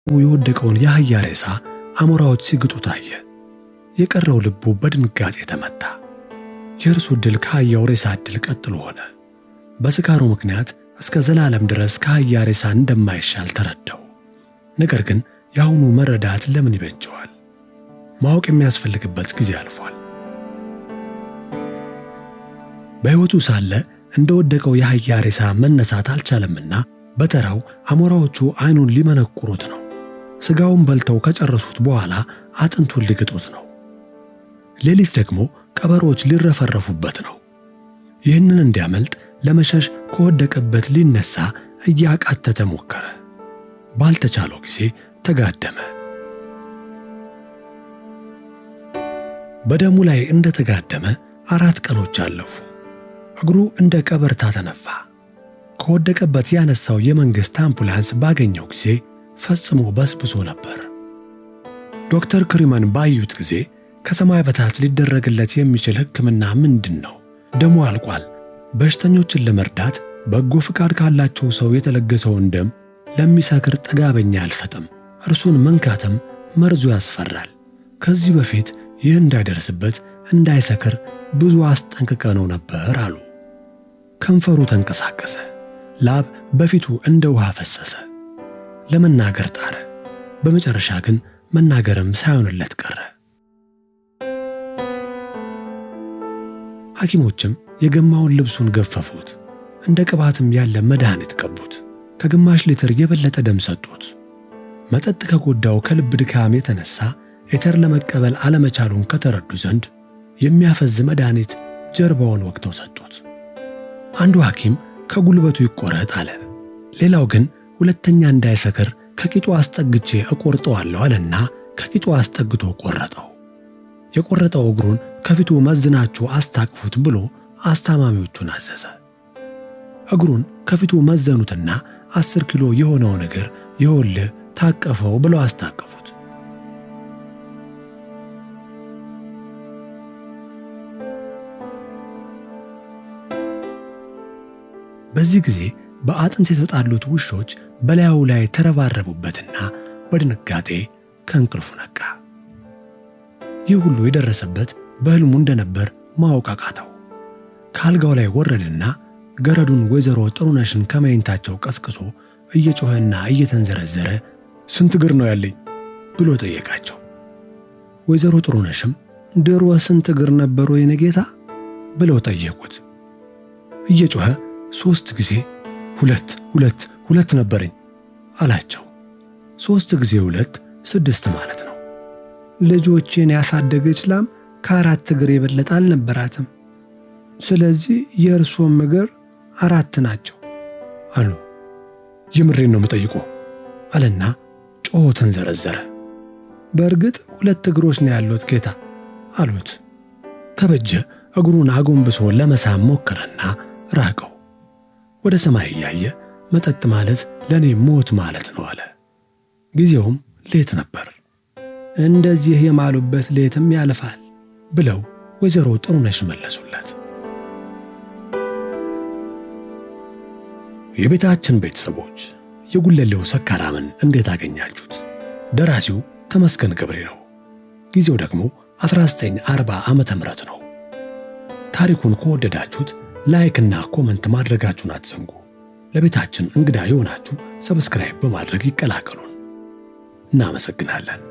የወደቀውን የአህያ ሬሳ አሞራዎች ሲግጡ ታየ። የቀረው ልቡ በድንጋጤ ተመታ። የእርሱ ዕድል ከአህያው ሬሳ ዕድል ቀጥሎ ሆነ። በስካሩ ምክንያት እስከ ዘላለም ድረስ ከአህያ ሬሳ እንደማይሻል ተረዳው። ነገር ግን የአሁኑ መረዳት ለምን ይበጀዋል? ማወቅ የሚያስፈልግበት ጊዜ አልፏል። በሕይወቱ ሳለ እንደወደቀው የአህያ ሬሳ መነሳት አልቻለምና በተራው አሞራዎቹ ዓይኑን ሊመነቁሩት ነው። ሥጋውን በልተው ከጨረሱት በኋላ አጥንቱን ሊግጡት ነው። ሌሊት ደግሞ ቀበሮች ሊረፈረፉበት ነው። ይህንን እንዲያመልጥ ለመሸሽ ከወደቀበት ሊነሳ እያቃተተ ሞከረ። ባልተቻለው ጊዜ ተጋደመ። በደሙ ላይ እንደተጋደመ 4 ቀኖች አለፉ። እግሩ እንደ ቀበርታ ተነፋ። ከወደቀበት ያነሳው የመንግሥት አምቡላንስ ባገኘው ጊዜ ፈጽሞ በስብሶ ነበር። ዶክተር ክሪመን ባዩት ጊዜ ከሰማይ በታች ሊደረግለት የሚችል ሕክምና ምንድን ነው? ደሙ አልቋል። በሽተኞችን ለመርዳት በጎ ፍቃድ ካላቸው ሰው የተለገሰውን ደም ለሚሰክር ጠጋበኛ አልሰጥም። እርሱን መንካትም መርዙ ያስፈራል። ከዚህ በፊት ይህ እንዳይደርስበት እንዳይሰክር ብዙ አስጠንቅቀነው ነበር አሉ። ከንፈሩ ተንቀሳቀሰ። ላብ በፊቱ እንደ ውሃ ፈሰሰ። ለመናገር ጣረ። በመጨረሻ ግን መናገርም ሳይሆንለት ቀረ። ሐኪሞችም የገማውን ልብሱን ገፈፉት። እንደ ቅባትም ያለ መድኃኒት ቀቡት። ከግማሽ ሊትር የበለጠ ደም ሰጡት። መጠጥ ከጎዳው ከልብ ድካም የተነሳ ኤተር ለመቀበል አለመቻሉን ከተረዱ ዘንድ የሚያፈዝ መድኃኒት ጀርባውን ወቅተው ሰጡት። አንዱ ሐኪም ከጉልበቱ ይቆረጥ አለ። ሌላው ግን ሁለተኛ እንዳይሰክር ከቂጡ አስጠግቼ እቆርጠዋለሁ አለና ከቂጡ አስጠግቶ ቆረጠው። የቆረጠው እግሩን ከፊቱ መዝናችሁ አስታቅፉት ብሎ አስታማሚዎቹን አዘዘ። እግሩን ከፊቱ መዘኑትና 10 ኪሎ የሆነውን እግር ይኸውልህ ታቀፈው ብለው አስታቀፉት። በዚህ ጊዜ በአጥንት የተጣሉት ውሾች በላዩ ላይ ተረባረቡበትና በድንጋጤ ከእንቅልፉ ነቃ። ይህ ሁሉ የደረሰበት በሕልሙ እንደነበር ማወቅ አቃተው። ከአልጋው ላይ ወረደና ገረዱን ወይዘሮ ጥሩነሽን ከመኝታቸው ቀስቅሶ እየጮኸና እየተንዘረዘረ ስንት እግር ነው ያለኝ ብሎ ጠየቃቸው። ወይዘሮ ጥሩነሽም ድሮ ስንት እግር ነበሩ የኔ ጌታ ብለው ጠየቁት። እየጮኸ 3 ጊዜ 2 ነበረኝ አላቸው። 3 ጊዜ 2 6 ማለት ነው። ልጆቼን ያሳደገች ላም ከ4 እግር የበለጠ አልነበራትም። ስለዚህ የእርሶም እግር 4 ናቸው አሉ። የምሬን ነው የምጠይቀው አለና ጮሆ ተንዘረዘረ። በእርግጥ 2 እግሮች ነው ያሉት ጌታ አሉት። ተበጀ እግሩን አጎንብሶ ለመሳም ሞከረና ራቀው። ወደ ሰማይ እያየ መጠጥ ማለት ለኔ ሞት ማለት ነው አለ። ጊዜውም ሌት ነበር። እንደዚህ የማሉበት ሌትም ያልፋል ብለው ወይዘሮ ጥሩነሽ መለሱለት። የቤታችን ቤተሰቦች የጉለሌው ሰካራምን እንዴት አገኛችሁት? ደራሲው ተመስገን ገብሬ ነው። ጊዜው ደግሞ 1940 ዓመተ ምህረት ነው። ታሪኩን ከወደዳችሁት ላይክ እና ኮመንት ማድረጋችሁን አትዘንጉ። ለቤታችን እንግዳ የሆናችሁ ሰብስክራይብ በማድረግ ይቀላቀሉን። እናመሰግናለን።